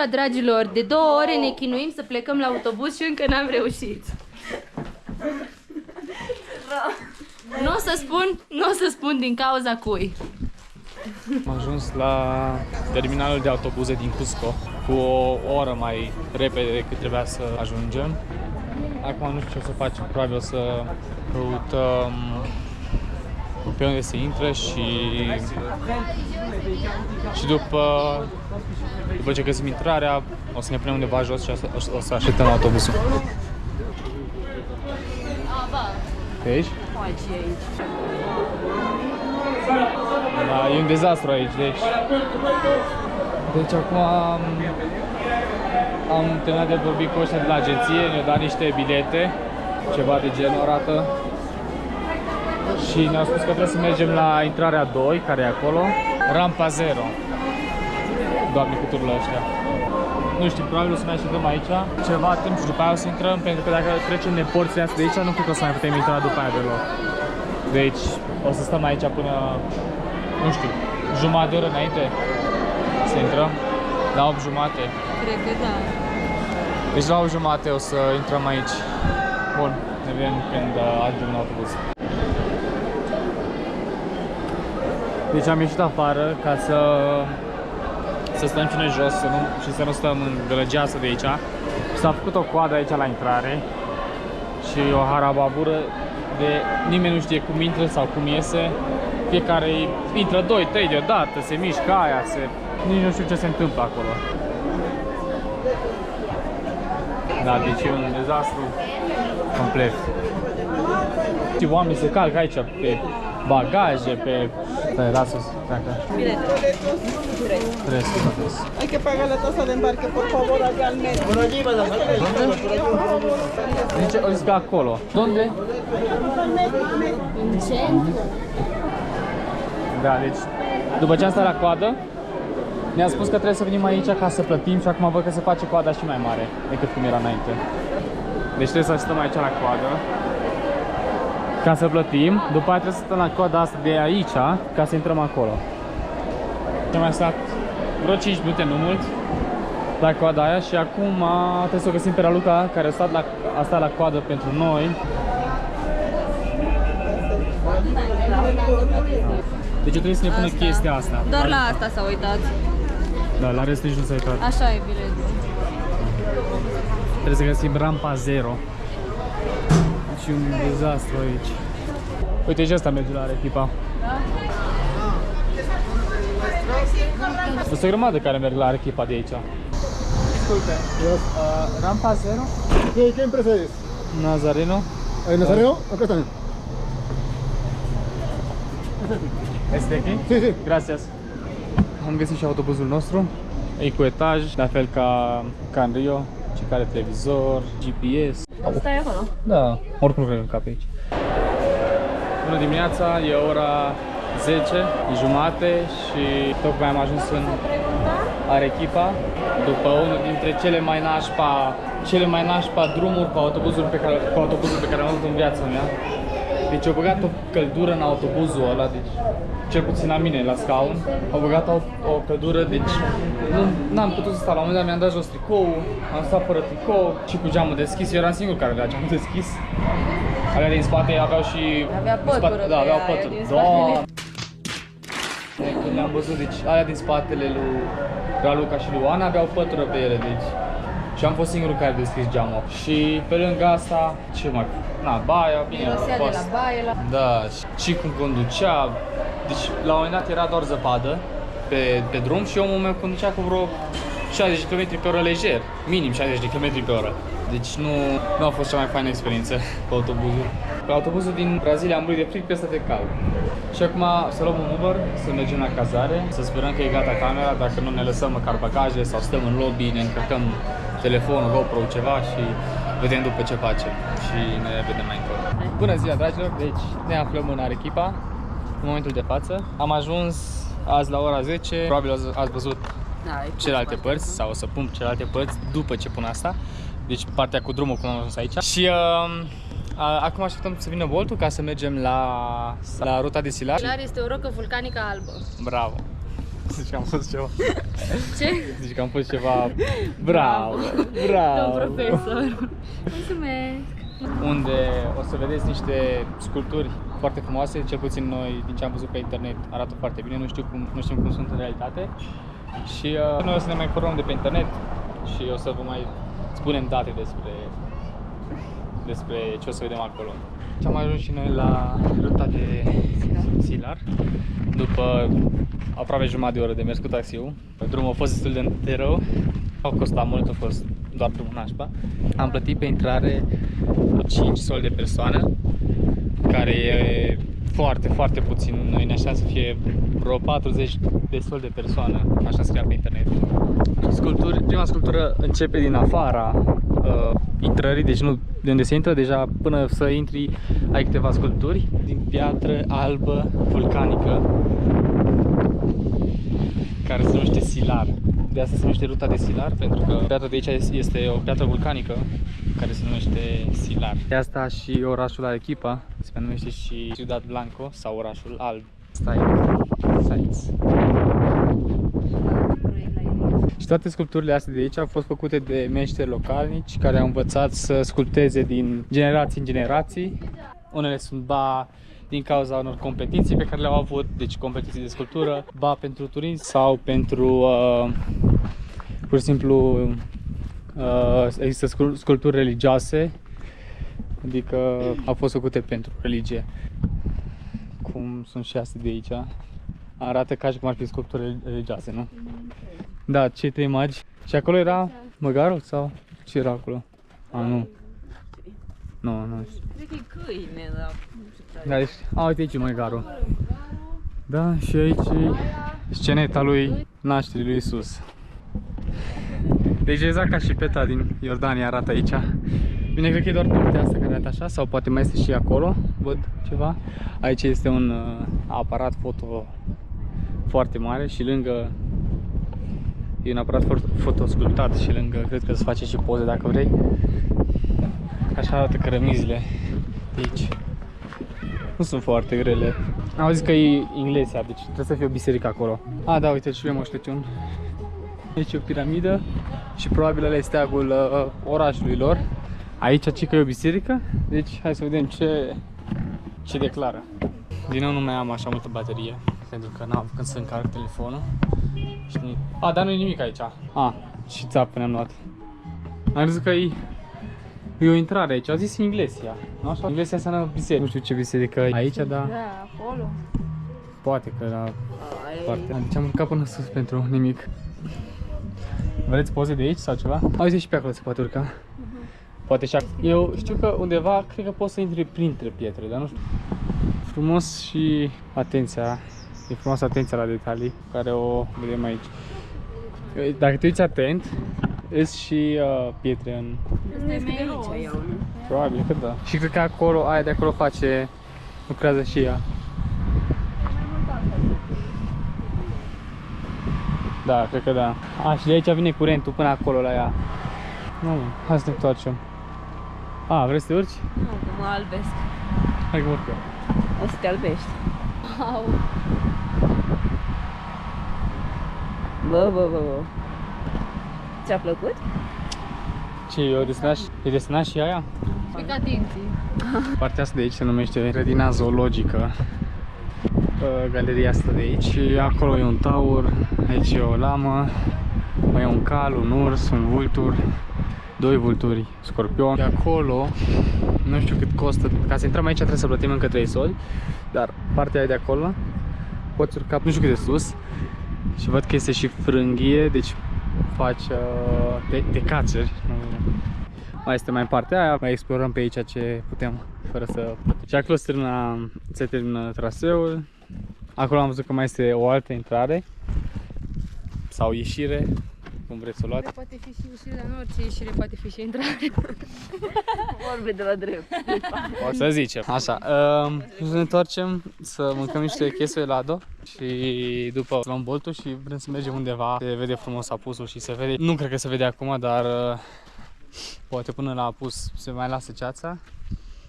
ziua, dragilor! De 2 ore ne chinuim să plecăm la autobuz și încă n-am reușit. Nu o să spun din cauza cui. Am ajuns la terminalul de autobuze din Cusco cu o oră mai repede decât trebuia să ajungem. Acum nu știu ce o să facem, probabil o să căutăm pe unde se intră și după ce găsim intrarea, o să ne punem undeva jos și o să așteptăm autobusul. Pe aici? Da, e un dezastru aici, deci acum am terminat de vorbit cu ăștia de la agenție, ne-au dat niște bilete, ceva de genul arată. Și ne-au spus că trebuie să mergem la intrarea 2, care e acolo, rampa 0. Doamne, cu tururile ăștia. Nu știu, probabil o să ne așteptăm aici ceva timp și după aia o să intrăm, pentru că dacă trecem de porțile astea de aici, nu cred că o să mai putem intra după aia deloc. Deci o să stăm aici până, nu știu, jumătate de oră înainte să intrăm, la 8:30. Cred că da. Deci la 8:30 o să intrăm aici. Bun, ne vedem când ajungem la autobuz. Deci am ieșit afară ca să stăm și noi jos și să nu stăm în gălăgeasă de aici. S-a făcut o coadă aici la intrare și o harababură de nimeni nu știe cum intră sau cum iese. Fiecare intră 2-3 deodată, se mișcă aia, nici nu știu ce se întâmplă acolo. Da, deci e un dezastru complet. Și oamenii se calcă aici pe bagaje, pe... Stai, lasă-o, dacă... Bilete. 3. Hay que pagar la tasa de embarque, por favor, acá al metro. Por allí, madame. Zice, o zic acolo. Unde? În centru. Da, deci, după ce am stat la coadă, ne-a spus că trebuie să venim aici ca să plătim și acum văd că se face coada și mai mare decât cum era înainte. Deci trebuie să stăm aici la coadă ca să plătim, după aia trebuie să stăm la coada asta de aici ca să intrăm acolo. Am mai stat vreo 5 minute, nu mult, la coada aia și acum trebuie să o găsim pe Raluca, care a stat la coadă pentru noi. Deci trebuie să ne pună chestia asta. Doar la asta s-a uitat. Da, la restul nici nu s-a uitat. Așa e biletul. Trebuie să găsim rampa 0. Deci e un dezastru aici. Uite, și asta merge la Arequipa. Da? Sunt o grămadă care merg la Arequipa de aici. Disculpe, rampa 0? ¿Qué empresa es? Nazareno. ¿Nazareno? Acá están. Este aquí? Sí, sí. Gracias. Am găsit și autobuzul nostru. E cu etaj, la fel ca în Rio. Și care televizor, GPS. Stai acolo? Da, oricum nu cred că cape aici. Bună dimineața, e ora 10:30 și tocmai am ajuns în Arequipa după unul dintre cele mai nașpa drumuri cu autobuzul pe care am avut în viața mea. Deci au băgat o căldură în autobuzul ăla, deci cel puțin la mine, la scaun, au băgat o căldură, deci n-am putut să stau. La un moment dat mi-am dat jos tricoul, am stat fără tricou și cu geamul deschis. Eu eram singur care avea geamul deschis. Alea din spate aveau și... Avea pătură. Da, aveau pătură. Când le-am văzut, deci alea din spatele lui Raluca și lui Ana aveau pătură pe ele, deci... Și am fost singurul care a deschis geamul. Și pe lângă asta, ce mai... Na, baia, bine, Mirosea de la baie la... Da, și cum conducea. Deci la un moment dat era doar zăpadă pe drum și omul meu conducea cu vreo 60 km/h lejer, minim 60 km/h. Deci nu a fost cea mai faină experiență cu autobuzul. Pe autobuzul din Brazilia am murit de frig, pe ăsta de cald. Și acum să luăm un Uber, să mergem la cazare, să sperăm că e gata camera, dacă nu ne lăsăm măcar bagaje sau stăm în lobby, ne încărcăm telefonul, GoPro, ceva și vedem după ce facem și ne vedem mai încolo. Bună ziua, dragilor! Deci ne aflăm în Arequipa în momentul de față. Am ajuns azi la ora 10, probabil ați văzut celelalte părți sau o să pun celelalte părți după ce pun asta. Deci partea cu drumul cum am ajuns aici. Și acum așteptăm să vină Boltul ca să mergem la ruta de silaj. Silar este o rocă vulcanică albă. Bravo! Zici că am fost ceva. Ce? Zici că am fost ceva. Bravo! Bravo! Domn profesor. Mulțumesc. Unde o să vedeți niște sculpturi foarte frumoase, cel puțin noi, din ce am văzut pe internet, arată foarte bine, nu știm cum sunt în realitate. Și noi o să ne mai informăm de pe internet și o să vă mai spunem date despre ce o să vedem acolo. Și am ajuns și noi la ruta de Silar, după aproape jumătate de oră de mers cu taxiul. Drumul a fost destul de rău, a costat mult, a fost doar drumul nașpa. Am plătit pe intrare 5 sol de persoană, care e foarte, foarte puțin. Noi ne așteptam să fie vreo 40 de sol de persoană, așa scria pe internet. Prima sculptură începe din afara intrării, deci nu de unde se intră, deja până să intri ai câteva sculpturi din piatră albă vulcanică care se numește Silar. De asta se numește ruta de Silar, pentru că piatra de aici este o piatră vulcanică care se numește Silar. De asta și orașul Arequipa se numește și Ciudad Blanco sau orașul alb. Sites. Și toate sculpturile astea de aici au fost făcute de meșteri localnici care au învățat să sculpteze din generații în generații. Unele sunt din cauza unor competiții pe care le-au avut, deci competiții de sculptură, pentru turism sau pentru, pur și simplu, există sculpturi religioase, adică au fost făcute pentru religie. Cum sunt și astea de aici, arată ca și cum ar fi sculpturi religioase, nu? Da, cei 3 magi. Și acolo era măgarul sau ce era acolo? Nu. Nu știu. Cred că e câine, dar nu știu tare. Da, deci, uite aici e măgarul. Da, și aici e sceneta lui nașterii lui Isus. Deci exact ca și Petra din Iordania arată aici. Bine, cred că e doar partea asta care arată așa, sau poate mai este și acolo, văd ceva. Aici este un aparat foto foarte mare și lângă e un aparat foto sculptat și lângă cred că se face și poze dacă vrei. Așa arată cărămizile de aici. Nu sunt foarte grele. Am zis că e Inglesia, deci trebuie să fie o biserică acolo. Da, uite, și avem Moșteciun. Aici e o piramidă și probabil ăla e steagul orașului lor. Aici ci că e o biserică, deci hai să vedem ce declară. Din nou nu mai am așa multă baterie, pentru că n-am când să încarc telefonul. Știi? Dar nu e nimic aici. Și țapă ne-am luat. Am crezut că e o intrare aici, au zis Inglesia. Nu așa? Inglesia înseamnă biserică. Nu știu ce biserică e aici, dar... Da, acolo. Poate că era parte. Deci am urcat până sus pentru nimic. Vreți poze de aici sau ceva? Uite și pe acolo se poate urca. Poate și eu știu că undeva, cred că poți să intri printre pietre, dar nu știu. Frumos și atenția. E frumoasă atenția la detalii, care o vedem aici. Dacă te uiți atent, îs și pietre în... Asta e de aici, iau, nu? Probabil că da. Și cred că acolo, aia de acolo lucrează și ea. Da, cred că da. Și de aici vine curentul până acolo la ea. Nu, hai să ne întoarcem. Vrei să te urci? Nu, că mă albesc. Hai că mă urcă. O să te albești. Au. Bă. Ți-a plăcut? Ce, e desenat și aia? Pica dinții. Partea asta de aici se numește grădina zoologică. Galeria asta de aici. Și acolo e un taur, aici e o lamă, mai e un cal, un urs, un vultur, 2 vulturi, scorpion. Și acolo, nu știu cât costă, ca să intrăm aici trebuie să plătim încă 3 soldi, dar partea aia de acolo poți urca nu știu cât de sus și văd că este și frânghie, deci faci te caceri. Mai este mai partea aia, mai explorăm pe aici ce putem fără să plătim. Și acolo se termină traseul. Acolo am văzut că mai este o altă intrare sau ieșire, cum vreți să o luați. Poate fi și ieșire, dar nu orice ieșire poate fi și intrare. Vorbe de la drept. O să zicem. Așa, să ne întoarcem să mâncăm niște queso helado și după luăm boltul și vrem să mergem undeva. Se vede frumos apusul și se vede, nu cred că se vede acum, dar poate până la apus se mai lasă ceața.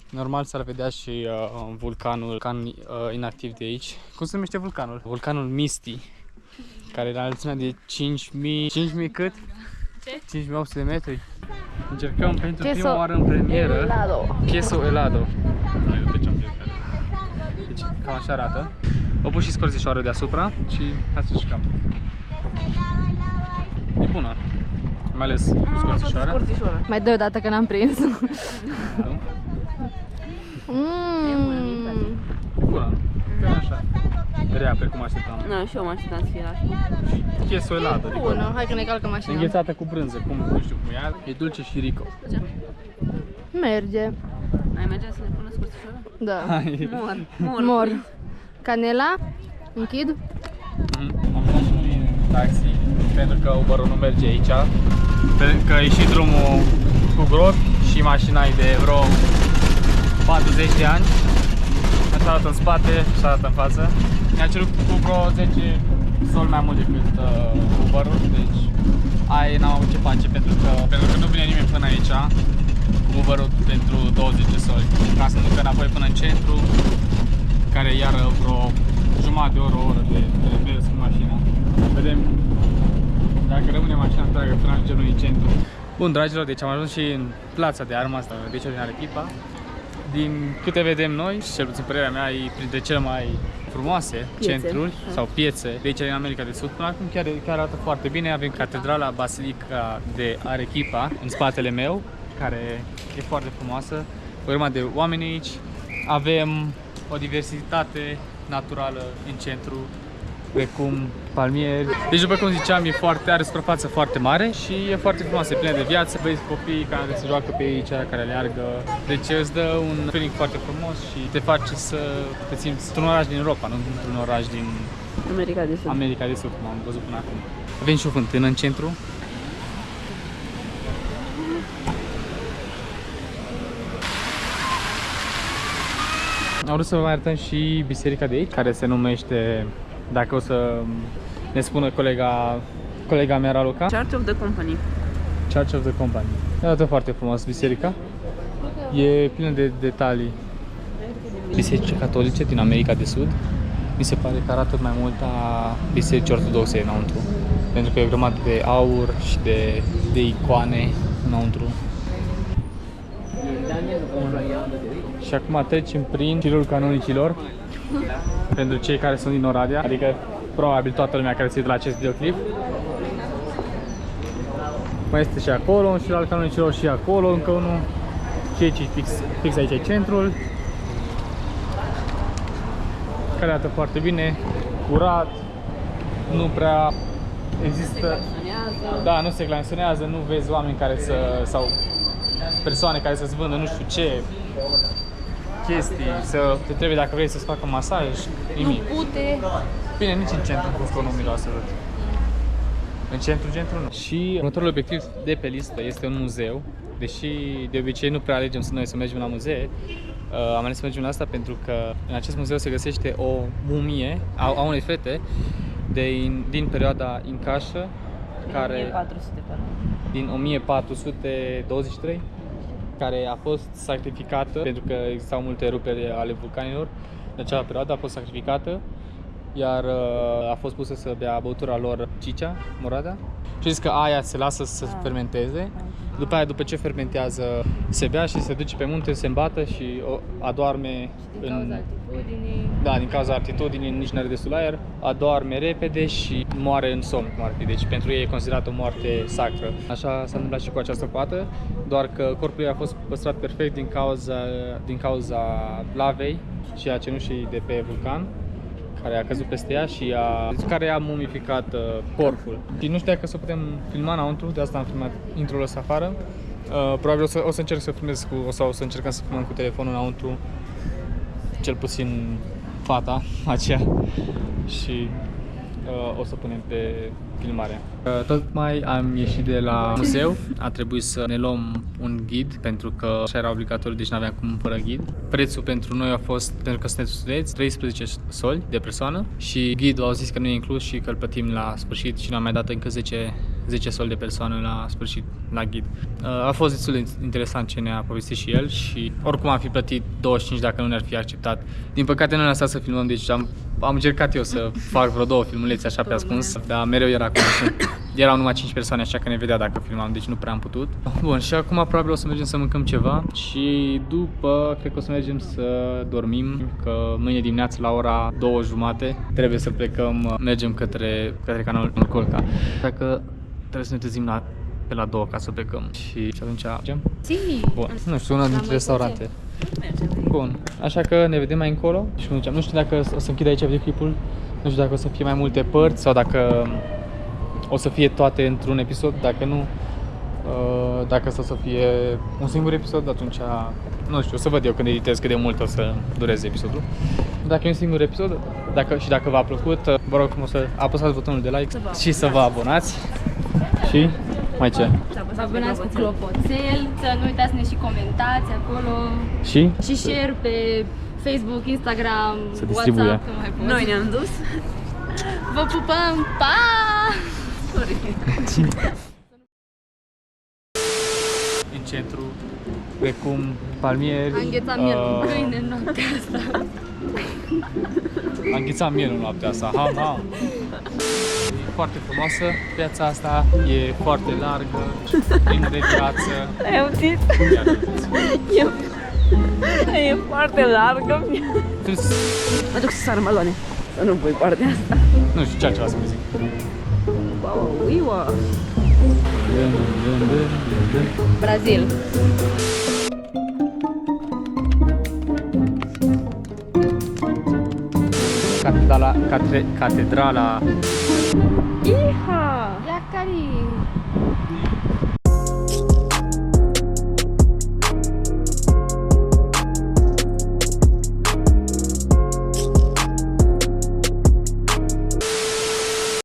Normal s-ar vedea și vulcan inactiv de aici. Cum se numește vulcanul? Vulcanul Misti. care e la înălțimea de 5.000 cât? Ce? 5.800 de metri. Încercăm pentru prima oară în premieră Queso Helado. Noi după ce am fiecare. Deci cam așa arată. O pus și scorțișoară deasupra și hai să jucăm. E bună. Mai ales cu scorțișoară. Mai dă o dată că n-am prins. Nu? Bună. Chiar așa. Rea, precum așteptam. Nu, și eu mă așteptam să fie așa. Queso Helado. Adică Bună, hai că ne calcă mașina. înghețată cu brânză, cum nu știu cum e. E dulce și rico. Merge. Ai mergea să ne pună scurțișoară? Da. Mor. Canela. Închid. Am dat și noi în taxi, pentru că Uber-ul nu merge aici. Pentru că e și drumul cu gropi și mașina e de vreo 40 de ani. S-a dat în spate și s-a dat în față. Mi-a cerut cu vreo 10 sol mai mult decât Uber-ul, deci aia n-am avut ce face pentru că nu vine nimeni până aici cu Uber-ul pentru 20 de soli. Ca să ducă înapoi până în centru, care iară vreo jumătate de oră, o oră de mers cu mașina. Vedem dacă rămâne mașina întreagă până ajungem în centru. Bun, dragilor, deci am ajuns și în plața de armă asta, deci din Arequipa. Din câte vedem noi, cel puțin părerea mea, e printre cele mai frumoase centruri sau piețe de aici din America de Sud. Până acum chiar arată foarte bine. Avem catedrala Basilica de Arequipa în spatele meu, care e foarte frumoasă. O grămadă de oameni aici. Avem o diversitate naturală în centru, precum palmieri. Deci, după cum ziceam, are suprafață foarte mare și e foarte frumoasă, e plină de viață. Vezi copii care se joacă pe aici, care aleargă. Deci îți dă un feeling foarte frumos și te face să te simți într-un oraș din Europa, nu într-un oraș din America de Sud, cum am văzut până acum. Avem și o fântână în centru. Am vrut să vă mai arătăm și biserica de aici, care se numește, dacă o să ne spună colega mea, Raluca, Church of the Company. Church of the Company. Arată foarte frumos biserica. E plină de detalii. Biserici catolice din America de Sud. Mi se pare că arată mai mult a bisericii ortodoxe înăuntru. Pentru că e o grămadă de aur și de icoane înăuntru. Și acum trecem prin firul canonicilor. Pentru cei care sunt din Oradea, adică probabil toată lumea care se uită la acest videoclip. Mai este și acolo un fir al canonicilor și acolo încă unul. Și aici, fix aici e centrul, care arată foarte bine, curat, nu prea există. Da, nu se glansonează, nu vezi oameni care sau persoane care să-ți vândă nu știu ce chestii, să te trebuie dacă vrei să-ți facă masaj, nimic. Nu pute. Bine, nici în centru cu nu miroase rău. În centru nu. Și următorul obiectiv de pe listă este un muzeu, deși de obicei nu prea alegem noi să mergem la muzee. Am ales să mergem la asta pentru că în acest muzeu se găsește o mumie a unei fete din perioada incașă, care 1400 din 1423, care a fost sacrificată pentru că existau multe eruperi ale vulcanilor. În acea perioadă a fost sacrificată, iar a fost pusă să bea băutura lor cicea, morada. Și zis că aia se lasă să fermenteze. După aia, după ce fermentează, se bea și se duce pe munte, se îmbată și adorme din cauza altitudinii, nici nu are destul aer, adorme repede și moare în somn, cum ar fi. Deci pentru ei e considerată o moarte sacră. Așa s-a întâmplat și cu această fată, doar că corpul ei a fost păstrat perfect din cauza lavei și a cenușei de pe vulcan, care a căzut peste ea și care a mumificat corpul. Și nu știa că să putem filma înăuntru, de asta am filmat intro-ul ăsta afară. Probabil o să încerc să filmez o să încercăm să filmăm cu telefonul înăuntru, cel puțin fata aceea, și o să punem pe filmare. Tocmai am ieșit de la muzeu, a trebuit să ne luăm un ghid pentru că așa era obligatoriu, deci nu aveam cum fără ghid. Prețul pentru noi a fost, pentru că suntem studenți, 13 soli de persoană și ghidul au zis că nu e inclus și că îl plătim la sfârșit și ne-am mai dat încă 10 10 soli de persoane la sfârșit, la ghid. A fost destul de interesant ce ne-a povestit și el și oricum am fi plătit 25 dacă nu ne-ar fi acceptat. Din păcate nu ne-a lăsat să filmăm, deci am încercat eu să fac vreo 2 filmulețe așa pe ascuns, dar mereu era acolo. Erau numai 5 persoane, așa că ne vedea dacă filmam, deci nu prea am putut. Bun, și acum probabil o să mergem să mâncăm ceva și după cred că o să mergem să dormim, că mâine dimineață la ora 2:30 trebuie să plecăm, mergem către canalul Colca. Așa că trebuie să ne trezim pe la 2 ca să plecăm și atunci mergem? Si. Bun, nu știu, una dintre restaurante. Bun, așa că ne vedem mai încolo și nu știu dacă o să închid aici videoclipul, nu știu dacă o să fie mai multe părți sau dacă o să fie toate într-un episod, dacă nu, dacă o să fie un singur episod, atunci, nu știu, o să văd eu când editez cât de mult o să dureze episodul. Dacă e un singur episod, dacă v-a plăcut, vă rog frumos să apăsați butonul de like și să vă abonați. Și mai ce? Vă abonați cu clopoțel, să nu uitați să ne și comentați acolo. Și share pe Facebook, Instagram, să distribuie. WhatsApp, nu mai pot. Noi ne-am dus. Vă pupăm, pa! În centru, precum palmieri. Am înghețat mielul câine în noaptea asta. Am înghețat mielul noaptea asta, ha. E foarte frumoasă piața asta, e foarte largă, plină de viață. Ai auzit? E foarte largă. Mă duc să sar maloane, să nu pui partea asta. Nu știu ce altceva să vă zic. Uiua. Brazil. Catedrala